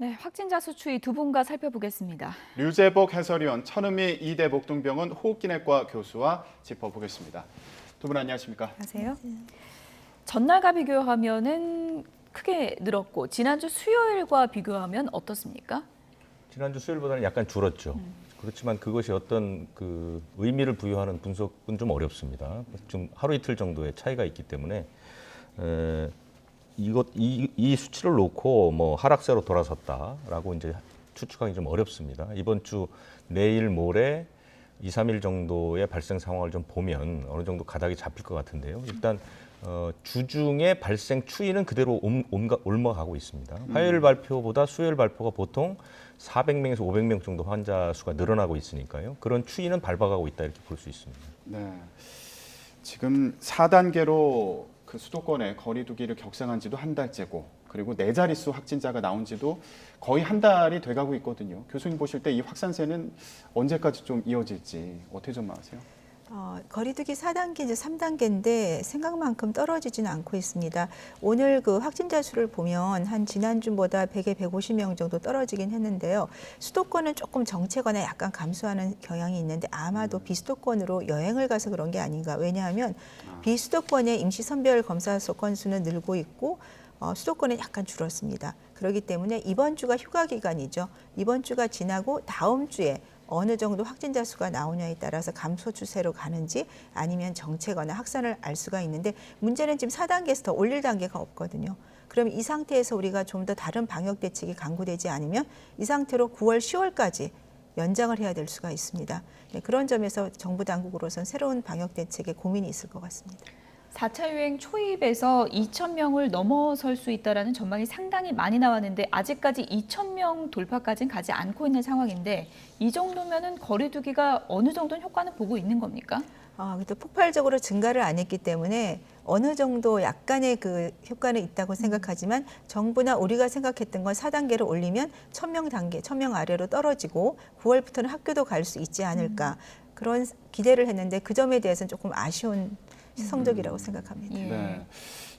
네, 확진자 수 추이 두 분과 살펴보겠습니다. 류재복 해설위원, 천은미 이대 목동병원 호흡기내과 교수와 짚어보겠습니다. 두 분 안녕하십니까? 안녕하세요. 전날과 비교하면은 크게 늘었고 지난주 수요일과 비교하면 어떻습니까? 지난주 수요일보다는 약간 줄었죠. 그렇지만 그것이 어떤 그 의미를 부여하는 분석은 좀 어렵습니다. 좀 하루 이틀 정도의 차이가 있기 때문에 이 수치를 놓고 뭐 하락세로 돌아섰다라고 이제 추측하기 좀 어렵습니다. 이번 주 내일 모레 2, 3일 정도의 발생 상황을 좀 보면 어느 정도 가닥이 잡힐 것 같은데요. 일단 주중에 발생 추이는 그대로 옮아가고 있습니다. 화요일 발표보다 수요일 발표가 보통 400명에서 500명 정도 환자 수가 늘어나고 있으니까요. 그런 추이는 밟아가고 있다 이렇게 볼 수 있습니다. 네, 지금 4단계로 그 수도권에 거리 두기를 격상한 지도 한 달째고, 그리고 네 자릿수 확진자가 나온 지도 거의 한 달이 돼가고 있거든요. 교수님 보실 때 이 확산세는 언제까지 좀 이어질지 어떻게 전망하세요? 거리두기 4단계, 이제 3단계인데 생각만큼 떨어지지는 않고 있습니다. 오늘 그 확진자 수를 보면 한 지난주보다 100에 150명 정도 떨어지긴 했는데요. 수도권은 조금 정체거나 약간 감소하는 경향이 있는데 아마도 비수도권으로 여행을 가서 그런 게 아닌가. 왜냐하면 비수도권의 임시선별 검사 건수는 늘고 있고 수도권은 약간 줄었습니다. 그렇기 때문에 이번 주가 휴가 기간이죠. 이번 주가 지나고 다음 주에 어느 정도 확진자 수가 나오냐에 따라서 감소 추세로 가는지 아니면 정체거나 확산을 알 수가 있는데, 문제는 지금 4단계에서 더 올릴 단계가 없거든요. 그럼 이 상태에서 우리가 좀 더 다른 방역 대책이 강구되지 않으면 이 상태로 9월, 10월까지 연장을 해야 될 수가 있습니다. 네, 그런 점에서 정부 당국으로서는 새로운 방역 대책에 고민이 있을 것 같습니다. 4차 유행 초입에서 2,000명을 넘어설 수 있다는 전망이 상당히 많이 나왔는데 아직까지 2,000명 돌파까지는 가지 않고 있는 상황인데 이 정도면은 거리두기가 어느 정도는 효과는 보고 있는 겁니까? 그래도 폭발적으로 증가를 안 했기 때문에 어느 정도 약간의 그 효과는 있다고 생각하지만 정부나 우리가 생각했던 건 4단계를 올리면 1,000명 단계, 1,000명 아래로 떨어지고 9월부터는 학교도 갈 수 있지 않을까 그런 기대를 했는데 그 점에 대해서는 조금 아쉬운 성적이라고 생각합니다. 예. 네,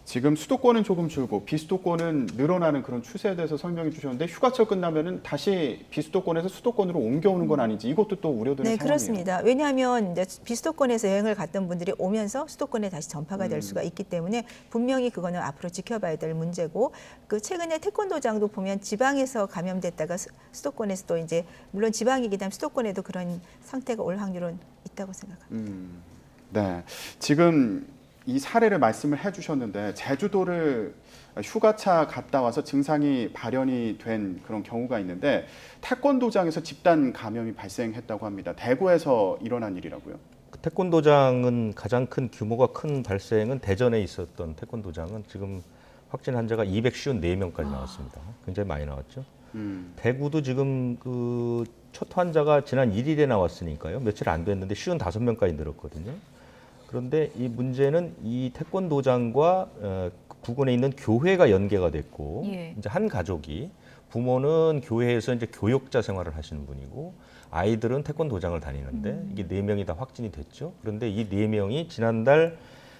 지금 수도권은 조금 줄고 비수도권은 늘어나는 그런 추세에 대해서 설명해 주셨는데, 휴가철 끝나면은 다시 비수도권에서 수도권으로 옮겨오는 건 아닌지 이것도 또 우려되는 네, 상황이에요. 그렇습니다. 왜냐하면 이제 비수도권에서 여행을 갔던 분들이 오면서 수도권에 다시 전파가 될 수가 있기 때문에 분명히 그거는 앞으로 지켜봐야 될 문제고, 그 최근에 태권도장도 보면 지방에서 감염됐다가 수도권에서 또 이제 물론 지방이기 때문에 수도권에도 그런 상태가 올 확률은 있다고 생각합니다. 네, 지금 이 사례를 말씀을 해주셨는데 제주도를 휴가차 갔다 와서 증상이 발현이 된 그런 경우가 있는데 태권도장에서 집단 감염이 발생했다고 합니다. 대구에서 일어난 일이라고요? 태권도장은 가장 큰 규모가 큰 발생은 대전에 있었던 태권도장은 지금 확진 환자가 254명까지 나왔습니다. 굉장히 많이 나왔죠. 대구도 지금 그 첫 환자가 지난 1일에 나왔으니까요. 며칠 안 됐는데 55명까지 늘었거든요. 그런데 이 문제는 이 태권도장과 부근에 있는 교회가 연계가 됐고, 예. 이제 한 가족이 부모는 교회에서 이제 교역자 생활을 하시는 분이고 아이들은 태권도장을 다니는데 이게 4명이 다 확진이 됐죠. 그런데 이 4명이 지난달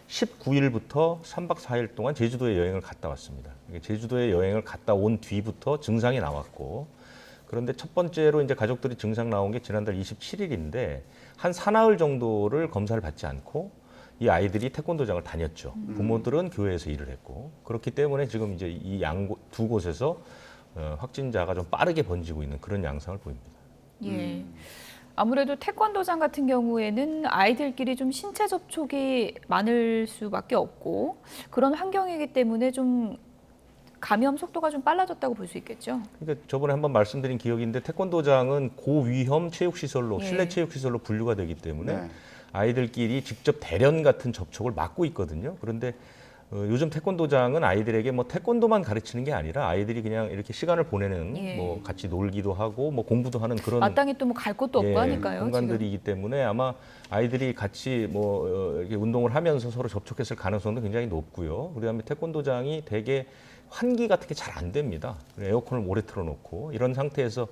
19일부터 3박 4일 동안 제주도에 여행을 갔다 왔습니다. 제주도에 여행을 갔다 온 뒤부터 증상이 나왔고, 그런데 첫 번째로 이제 가족들이 증상 나온 게 지난달 27일인데 한 사나흘 정도를 검사를 받지 않고 이 아이들이 태권도장을 다녔죠. 부모들은 교회에서 일을 했고, 그렇기 때문에 지금 이제 이 두 곳에서 확진자가 좀 빠르게 번지고 있는 그런 양상을 보입니다. 예. 아무래도 태권도장 같은 경우에는 아이들끼리 좀 신체 접촉이 많을 수밖에 없고 그런 환경이기 때문에 좀 감염 속도가 좀 빨라졌다고 볼 수 있겠죠. 그러니까 저번에 한번 말씀드린 기억인데 태권도장은 고위험 체육시설로, 예. 실내 체육시설로 분류가 되기 때문에 네. 아이들끼리 직접 대련 같은 접촉을 막고 있거든요. 그런데 요즘 태권도장은 아이들에게 뭐 태권도만 가르치는 게 아니라 아이들이 그냥 이렇게 시간을 보내는 예. 뭐 같이 놀기도 하고 뭐 공부도 하는 그런 마땅히 또 뭐 갈 곳도 없고 하니까요. 공간들이기 때문에 아마 아이들이 같이 뭐 이렇게 운동을 하면서 서로 접촉했을 가능성도 굉장히 높고요. 그다음에 태권도장이 되게 환기 같은 게 잘 안 됩니다. 에어컨을 오래 틀어놓고 이런 상태에서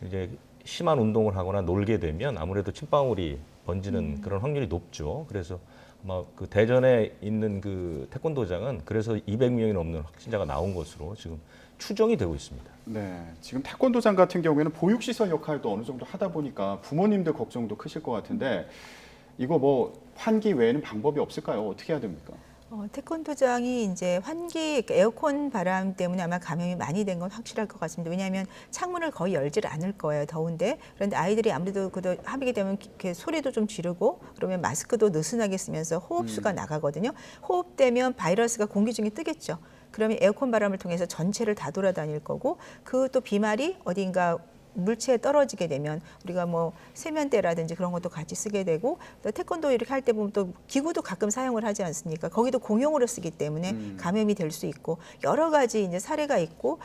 이제 심한 운동을 하거나 놀게 되면 아무래도 침방울이 번지는 그런 확률이 높죠. 그래서 아마 그 대전에 있는 그 태권도장은 그래서 200명이 넘는 확진자가 나온 것으로 지금 추정이 되고 있습니다. 네, 지금 태권도장 같은 경우에는 보육시설 역할도 어느 정도 하다 보니까 부모님들 걱정도 크실 것 같은데 이거 뭐 환기 외에는 방법이 없을까요? 어떻게 해야 됩니까? 태권도장이 이제 환기, 에어컨 바람 때문에 아마 감염이 많이 된 건 확실할 것 같습니다. 왜냐하면 창문을 거의 열질 않을 거예요. 더운데. 그런데 아이들이 아무래도 그도 합의게 되면 이렇게 소리도 좀 지르고 그러면 마스크도 느슨하게 쓰면서 호흡수가 나가거든요. 호흡되면 바이러스가 공기 중에 뜨겠죠. 그러면 에어컨 바람을 통해서 전체를 다 돌아다닐 거고 그 또 비말이 어딘가 물체에 떨어지게 되면 우리가 뭐 세면대라든지 그런 것도 같이 쓰게 되고 또 태권도 이렇게 할 때 보면 또 기구도 가끔 사용을 하지 않습니까? 거기도 공용으로 쓰기 때문에 감염이 될 수 있고 여러 가지 이제 사례가 있고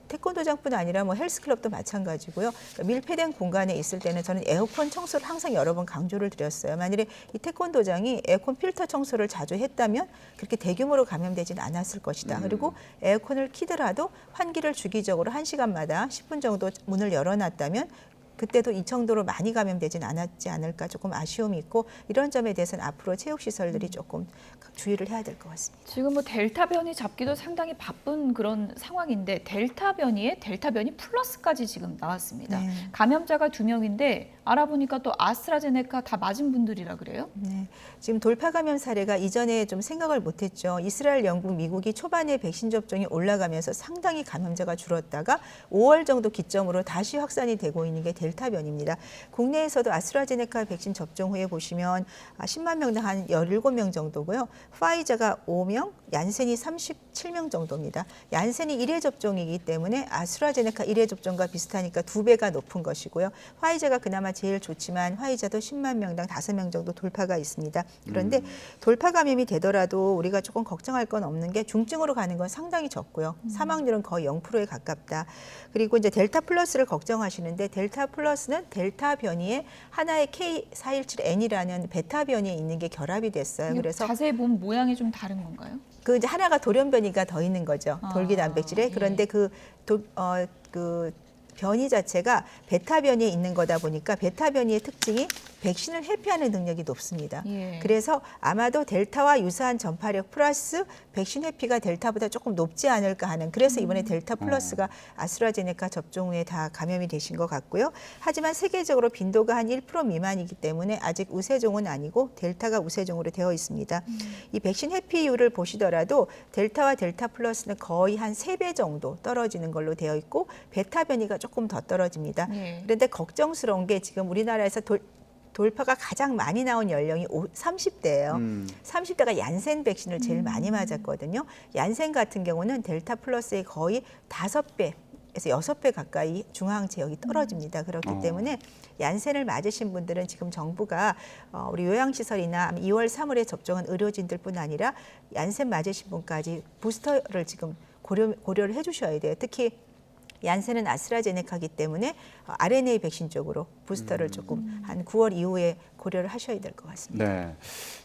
태권도장뿐 아니라 뭐 헬스클럽도 마찬가지고요. 그러니까 밀폐된 공간에 있을 때는 저는 에어컨 청소를 항상 여러 번 강조를 드렸어요. 만일에 이 태권도장이 에어컨 필터 청소를 자주 했다면 그렇게 대규모로 감염되지는 않았을 것이다. 그리고 에어컨을 키더라도 환기를 주기적으로 1시간마다 10분 정도 문을 열어놨다면 그때도 이 정도로 많이 감염되진 않았지 않을까 조금 아쉬움이 있고 이런 점에 대해서는 앞으로 체육시설들이 조금 주의를 해야 될 것 같습니다. 지금 뭐 델타 변이 잡기도 상당히 바쁜 그런 상황인데 델타 변이에 델타 변이 플러스까지 지금 나왔습니다. 네. 감염자가 2명인데 알아보니까 또 아스트라제네카 다 맞은 분들이라 그래요? 네, 지금 돌파 감염 사례가 이전에 좀 생각을 못했죠. 이스라엘, 영국, 미국이 초반에 백신 접종이 올라가면서 상당히 감염자가 줄었다가 5월 정도 기점으로 다시 확산이 되고 있는 게 델타 변입니다. 국내에서도 아스트라제네카 백신 접종 후에 보시면 10만 명당 한 17명 정도고요. 파이자가 5명, 얀센이 37명 정도입니다. 얀센이 1회 접종이기 때문에 아스트라제네카 1회 접종과 비슷하니까 2배가 높은 것이고요. 화이자가 그나마 제일 좋지만 화이자도 10만 명당 5명 정도 돌파가 있습니다. 그런데 돌파 감염이 되더라도 우리가 조금 걱정할 건 없는 게 중증으로 가는 건 상당히 적고요. 사망률은 거의 0%에 가깝다. 그리고 이제 델타 플러스를 걱정하시는데 델타 플러스는 델타 변이에 하나의 K417N이라는 베타 변이에 있는 게 결합이 됐어요. 그래서 자세히 보면 모양이 좀 다른 건가요? 그 이제 하나가 돌연변이가 더 있는 거죠. 돌기 단백질에. 그런데 그 변이 자체가 베타 변이에 있는 거다 보니까 베타 변이의 특징이 백신을 회피하는 능력이 높습니다. 예. 그래서 아마도 델타와 유사한 전파력 플러스 백신 회피가 델타보다 조금 높지 않을까 하는 그래서 이번에 델타 플러스가 아스트라제네카 접종 후에 다 감염이 되신 것 같고요. 하지만 세계적으로 빈도가 한 1% 미만이기 때문에 아직 우세종은 아니고 델타가 우세종으로 되어 있습니다. 이 백신 회피율을 보시더라도 델타와 델타 플러스는 거의 한 3배 정도 떨어지는 걸로 되어 있고 베타 변이가 조금 더 떨어집니다. 예. 그런데 걱정스러운 게 지금 우리나라에서 돌파가 가장 많이 나온 연령이 30대예요. 30대가 얀센 백신을 제일 많이 맞았거든요. 얀센 같은 경우는 델타 플러스의 거의 5배에서 6배 가까이 중화항 체역이 떨어집니다. 그렇기 때문에 얀센을 맞으신 분들은 지금 정부가 우리 요양시설이나 2월, 3월에 접종한 의료진들뿐 아니라 얀센 맞으신 분까지 부스터를 지금 고려를 해주셔야 돼요. 특히 얀센은 아스트라제네카이기 때문에 RNA 백신 쪽으로 부스터를 조금 한 9월 이후에 고려를 하셔야 될 것 같습니다. 네,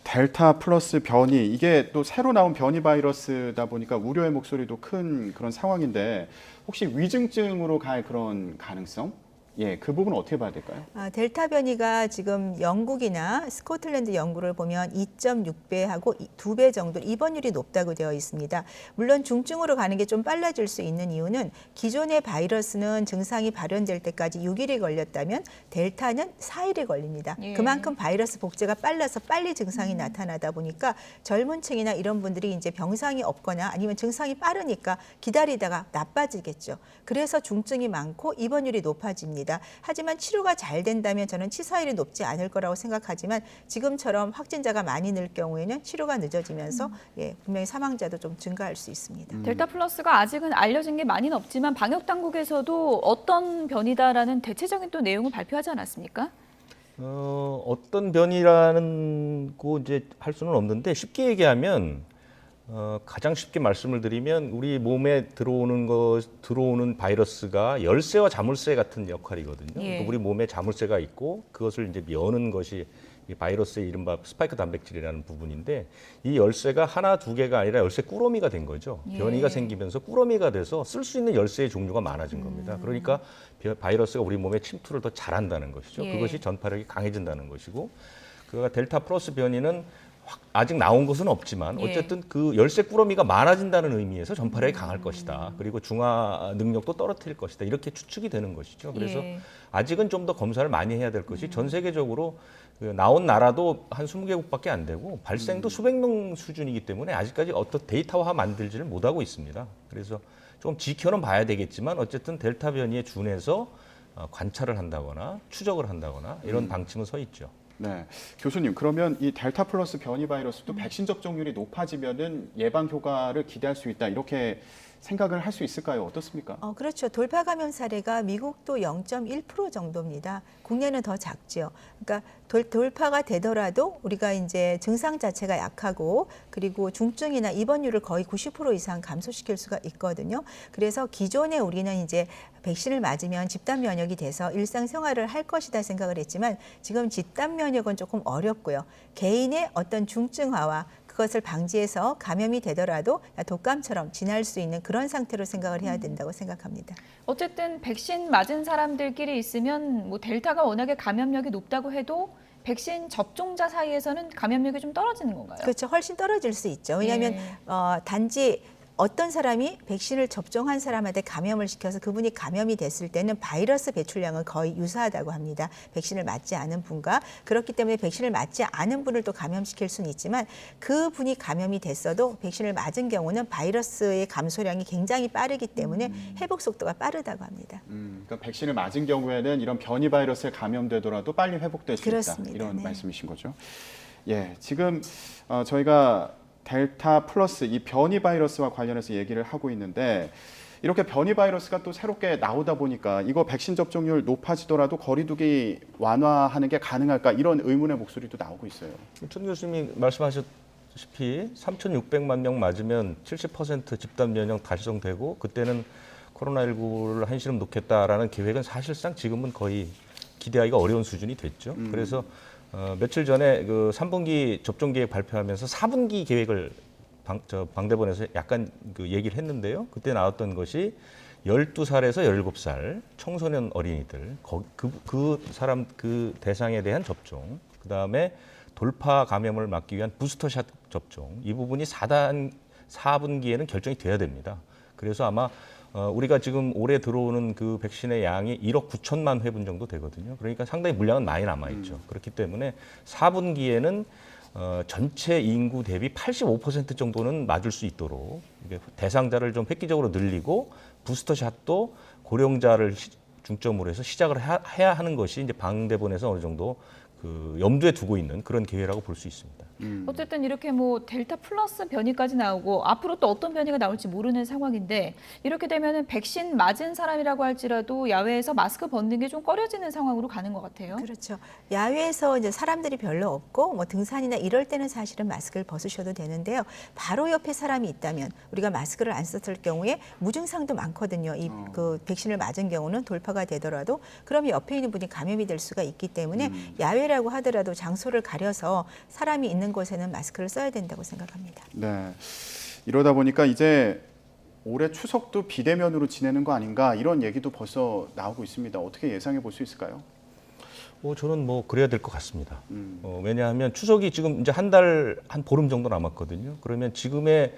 델타 플러스 변이 이게 또 새로 나온 변이 바이러스다 보니까 우려의 목소리도 큰 그런 상황인데 혹시 위중증으로 갈 그런 가능성? 예, 그 부분은 어떻게 봐야 될까요? 델타 변이가 지금 영국이나 스코틀랜드 연구를 보면 2.6배하고 2배 정도 입원율이 높다고 되어 있습니다. 물론 중증으로 가는 게 좀 빨라질 수 있는 이유는 기존의 바이러스는 증상이 발현될 때까지 6일이 걸렸다면 델타는 4일이 걸립니다. 예. 그만큼 바이러스 복제가 빨라서 빨리 증상이 나타나다 보니까 젊은 층이나 이런 분들이 이제 병상이 없거나 아니면 증상이 빠르니까 기다리다가 나빠지겠죠. 그래서 중증이 많고 입원율이 높아집니다. 하지만 치료가 잘 된다면 저는 치사율이 높지 않을 거라고 생각하지만 지금처럼 확진자가 많이 늘 경우에는 치료가 늦어지면서 분명히 사망자도 좀 증가할 수 있습니다. 델타 플러스가 아직은 알려진 게 많이는 없지만 방역 당국에서도 어떤 변이다라는 대체적인 또 내용을 발표하지 않았습니까? 어떤 변이라는 거 이제 할 수는 없는데 쉽게 얘기하면 가장 쉽게 말씀을 드리면 우리 몸에 들어오는 바이러스가 열쇠와 자물쇠 같은 역할이거든요. 예. 그러니까 우리 몸에 자물쇠가 있고 그것을 이제 여는 것이 이 바이러스의 이른바 스파이크 단백질이라는 부분인데 이 열쇠가 하나 두 개가 아니라 열쇠 꾸러미가 된 거죠. 예. 변이가 생기면서 꾸러미가 돼서 쓸 수 있는 열쇠의 종류가 많아진 겁니다. 그러니까 바이러스가 우리 몸에 침투를 더 잘한다는 것이죠. 예. 그것이 전파력이 강해진다는 것이고 그가 델타 플러스 변이는 아직 나온 것은 없지만 예. 어쨌든 그 열쇠 꾸러미가 많아진다는 의미에서 전파력이 강할 것이다. 그리고 중화 능력도 떨어뜨릴 것이다. 이렇게 추측이 되는 것이죠. 그래서 예. 아직은 좀 더 검사를 많이 해야 될 것이 전 세계적으로 그 나온 나라도 한 20개국밖에 안 되고 발생도 수백 명 수준이기 때문에 아직까지 어떤 데이터화 만들지를 못하고 있습니다. 그래서 좀 지켜는 봐야 되겠지만 어쨌든 델타 변이에 준해서 관찰을 한다거나 추적을 한다거나 이런 방침은 서 있죠. 네, 교수님 그러면 이 델타 플러스 변이 바이러스도 백신 접종률이 높아지면은 예방 효과를 기대할 수 있다 이렇게 생각을 할 수 있을까요? 어떻습니까? 그렇죠. 돌파 감염 사례가 미국도 0.1% 정도입니다. 국내는 더 작죠. 그러니까 돌파가 되더라도 우리가 이제 증상 자체가 약하고 그리고 중증이나 입원율을 거의 90% 이상 감소시킬 수가 있거든요. 그래서 기존에 우리는 이제 백신을 맞으면 집단 면역이 돼서 일상생활을 할 것이다 생각을 했지만 지금 집단 면역은 조금 어렵고요. 개인의 어떤 중증화와 그것을 방지해서 감염이 되더라도 독감처럼 지날 수 있는 그런 상태로 생각을 해야 된다고 생각합니다. 어쨌든 백신 맞은 사람들끼리 있으면 뭐 델타가 워낙에 감염력이 높다고 해도 백신 접종자 사이에서는 감염력이 좀 떨어지는 건가요? 그렇죠. 훨씬 떨어질 수 있죠. 왜냐하면 예. 단지 어떤 사람이 백신을 접종한 사람한테 감염을 시켜서 그분이 감염이 됐을 때는 바이러스 배출량은 거의 유사하다고 합니다. 백신을 맞지 않은 분과. 그렇기 때문에 백신을 맞지 않은 분을 또 감염시킬 수는 있지만 그분이 감염이 됐어도 백신을 맞은 경우는 바이러스의 감소량이 굉장히 빠르기 때문에 회복 속도가 빠르다고 합니다. 그러니까 백신을 맞은 경우에는 이런 변이 바이러스에 감염되더라도 빨리 회복될 수 그렇습니다. 있다 이런 네. 말씀이신 거죠. 예, 지금 저희가 델타 플러스 이 변이 바이러스와 관련해서 얘기를 하고 있는데 이렇게 변이 바이러스가 또 새롭게 나오다 보니까 이거 백신 접종률 높아지더라도 거리두기 완화하는 게 가능할까 이런 의문의 목소리도 나오고 있어요. 천 교수님이 말씀하셨다시피 3,600만 명 맞으면 70% 집단 면역 달성되고 그때는 코로나19를 한시름 놓겠다라는 계획은 사실상 지금은 거의 기대하기가 어려운 수준이 됐죠. 그래서 며칠 전에 그 3분기 접종 계획 발표하면서 4분기 계획을 방대본에서 약간 그 얘기를 했는데요. 그때 나왔던 것이 12살에서 17살 청소년 어린이들 그 대상에 대한 접종, 그다음에 돌파 감염을 막기 위한 부스터샷 접종 이 부분이 4분기에는 결정이 돼야 됩니다. 그래서 아마 우리가 지금 올해 들어오는 그 백신의 양이 1억 9천만 회분 정도 되거든요. 그러니까 상당히 물량은 많이 남아있죠. 그렇기 때문에 4분기에는 전체 인구 대비 85% 정도는 맞을 수 있도록 대상자를 좀 획기적으로 늘리고 부스터샷도 고령자를 중점으로 해서 시작을 해야 하는 것이 이제 방대본에서 어느 정도 그 염두에 두고 있는 그런 계획이라고 볼 수 있습니다. 어쨌든 이렇게 뭐 델타 플러스 변이까지 나오고 앞으로 또 어떤 변이가 나올지 모르는 상황인데 이렇게 되면은 백신 맞은 사람이라고 할지라도 야외에서 마스크 벗는 게 좀 꺼려지는 상황으로 가는 것 같아요. 그렇죠. 야외에서 이제 사람들이 별로 없고 뭐 등산이나 이럴 때는 사실은 마스크를 벗으셔도 되는데요. 바로 옆에 사람이 있다면 우리가 마스크를 안 썼을 경우에 무증상도 많거든요. 그 백신을 맞은 경우는 돌파가 되더라도 그럼 옆에 있는 분이 감염이 될 수가 있기 때문에 야외라고 하더라도 장소를 가려서 사람이 있는 곳에는 마스크를 써야 된다고 생각합니다. 네, 이러다 보니까 이제 올해 추석도 비대면으로 지내는 거 아닌가 이런 얘기도 벌써 나오고 있습니다. 어떻게 예상해 볼 수 있을까요? 저는 뭐 그래야 될 것 같습니다. 왜냐하면 추석이 지금 이제 한 보름 정도 남았거든요. 그러면 지금의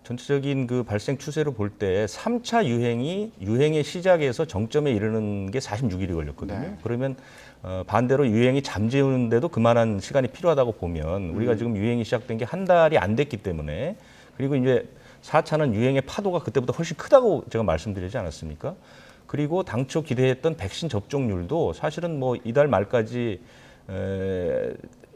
전체적인 그 발생 추세로 볼 때 3차 유행의 시작에서 정점에 이르는 게 46일이 걸렸거든요. 네. 그러면 반대로 유행이 잠재우는데도 그만한 시간이 필요하다고 보면 우리가 지금 유행이 시작된 게 한 달이 안 됐기 때문에 그리고 이제 4차는 유행의 파도가 그때보다 훨씬 크다고 제가 말씀드리지 않았습니까? 그리고 당초 기대했던 백신 접종률도 사실은 뭐 이달 말까지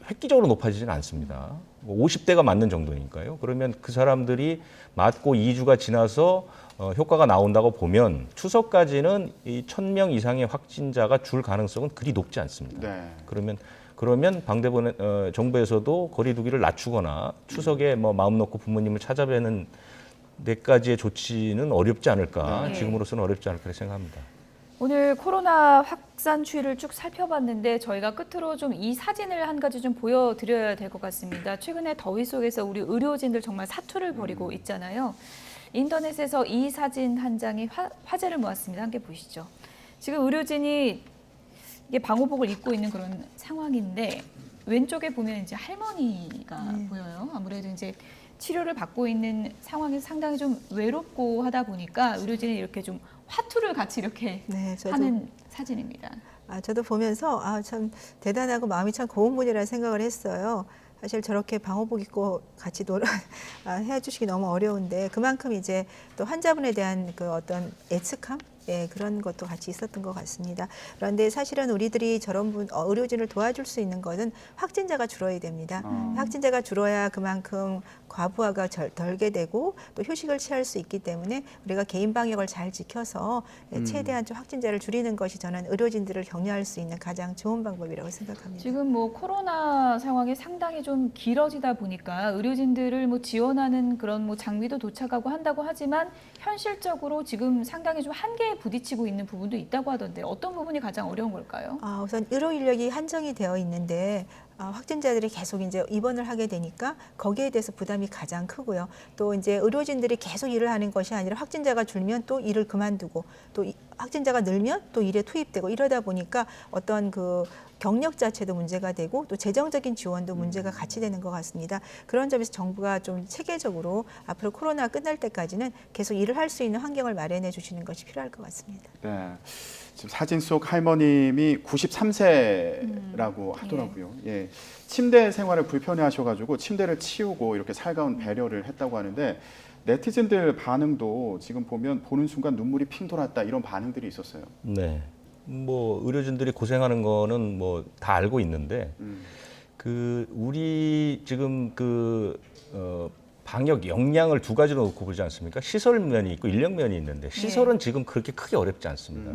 획기적으로 높아지지는 않습니다. 50대가 맞는 정도니까요. 그러면 그 사람들이 맞고 2주가 지나서 효과가 나온다고 보면 추석까지는 이 1,000명 이상의 확진자가 줄 가능성은 그리 높지 않습니다. 네. 그러면 방대본 정부에서도 거리두기를 낮추거나 추석에 뭐 마음 놓고 부모님을 찾아뵈는 데까지의 조치는 어렵지 않을까. 네. 지금으로서는 어렵지 않을까 생각합니다. 오늘 코로나 확산 추이를 쭉 살펴봤는데 저희가 끝으로 좀 이 사진을 한 가지 좀 보여드려야 될 것 같습니다. 최근에 더위 속에서 우리 의료진들 정말 사투를 벌이고 있잖아요. 인터넷에서 이 사진 한 장이 화제를 모았습니다. 함께 보시죠. 지금 의료진이 이게 방호복을 입고 있는 그런 상황인데 왼쪽에 보면 이제 할머니가 네. 보여요. 아무래도 이제 치료를 받고 있는 상황에서 상당히 좀 외롭고 하다 보니까 의료진이 이렇게 좀 화투를 같이 이렇게 네, 저도 하는 사진입니다. 저도 보면서 참 대단하고 마음이 참 고운 분이라 생각을 했어요. 사실 저렇게 방호복 입고 같이 해주시기 너무 어려운데 그만큼 이제 또 환자분에 대한 그 어떤 애측함, 예, 그런 것도 같이 있었던 것 같습니다. 그런데 사실은 우리들이 저런 의료진을 도와줄 수 있는 것은 확진자가 줄어야 됩니다. 확진자가 줄어야 그만큼 과부하가 덜게 되고 또 휴식을 취할 수 있기 때문에 우리가 개인 방역을 잘 지켜서 최대한 좀 확진자를 줄이는 것이 저는 의료진들을 격려할 수 있는 가장 좋은 방법이라고 생각합니다. 지금 뭐 코로나 상황이 상당히 좀 길어지다 보니까 의료진들을 뭐 지원하는 그런 뭐 장비도 도착하고 한다고 하지만 현실적으로 지금 상당히 좀 한계에 부딪히고 있는 부분도 있다고 하던데 어떤 부분이 가장 어려운 걸까요? 우선 의료 인력이 한정이 되어 있는데 확진자들이 계속 이제 입원을 하게 되니까 거기에 대해서 부담이 가장 크고요. 또 이제 의료진들이 계속 일을 하는 것이 아니라 확진자가 줄면 또 일을 그만두고 또 확진자가 늘면 또 일에 투입되고 이러다 보니까 어떤 그 경력 자체도 문제가 되고 또 재정적인 지원도 문제가 같이 되는 것 같습니다. 그런 점에서 정부가 좀 체계적으로 앞으로 코로나 끝날 때까지는 계속 일을 할 수 있는 환경을 마련해 주시는 것이 필요할 것 같습니다. 네. 지금 사진 속 할머님이 93세라고 하더라고요. 예. 침대 생활을 불편해하셔가지고 침대를 치우고 이렇게 살가운 배려를 했다고 하는데 네티즌들 반응도 지금 보는 순간 눈물이 핑 돌았다 이런 반응들이 있었어요. 네. 뭐 의료진들이 고생하는 거는 뭐 다 알고 있는데 우리 지금 방역 역량을 두 가지로 놓고 보지 않습니까? 시설 면이 있고 인력 면이 있는데 시설은 지금 그렇게 크게 어렵지 않습니다.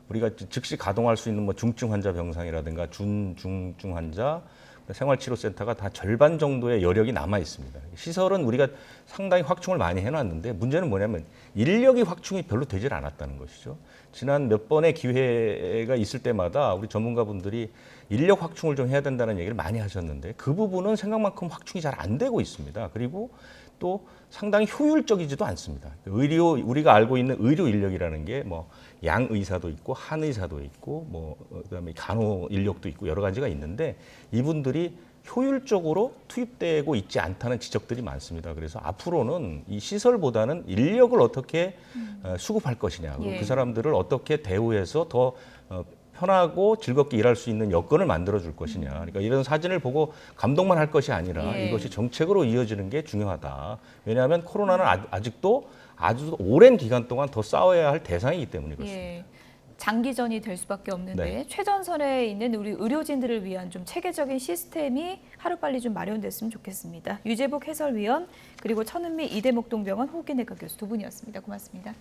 우리가 즉시 가동할 수 있는 뭐 중증 환자 병상이라든가 중증 환자 생활치료센터가 다 절반 정도의 여력이 남아 있습니다. 시설은 우리가 상당히 확충을 많이 해놨는데 문제는 뭐냐면 인력이 확충이 별로 되질 않았다는 것이죠. 지난 몇 번의 기회가 있을 때마다 우리 전문가분들이 인력 확충을 좀 해야 된다는 얘기를 많이 하셨는데 그 부분은 생각만큼 확충이 잘 안 되고 있습니다. 그리고 또 상당히 효율적이지도 않습니다. 우리가 알고 있는 의료 인력이라는 게 뭐 양 의사도 있고 한 의사도 있고 뭐 그다음에 간호 인력도 있고 여러 가지가 있는데 이분들이 효율적으로 투입되고 있지 않다는 지적들이 많습니다. 그래서 앞으로는 이 시설보다는 인력을 어떻게 수급할 것이냐, 예. 그 사람들을 어떻게 대우해서 더 편하고 즐겁게 일할 수 있는 여건을 만들어 줄 것이냐. 그러니까 이런 사진을 보고 감동만 할 것이 아니라 예. 이것이 정책으로 이어지는 게 중요하다. 왜냐하면 코로나는 아직도 아주 오랜 기간 동안 더 싸워야 할 대상이기 때문에 그렇습니다. 예. 장기전이 될 수밖에 없는데 네. 최전선에 있는 우리 의료진들을 위한 좀 체계적인 시스템이 하루빨리 좀 마련됐으면 좋겠습니다. 유재복 해설위원 그리고 천은미 이대목동병원 호흡기내과 교수 두 분이었습니다. 고맙습니다.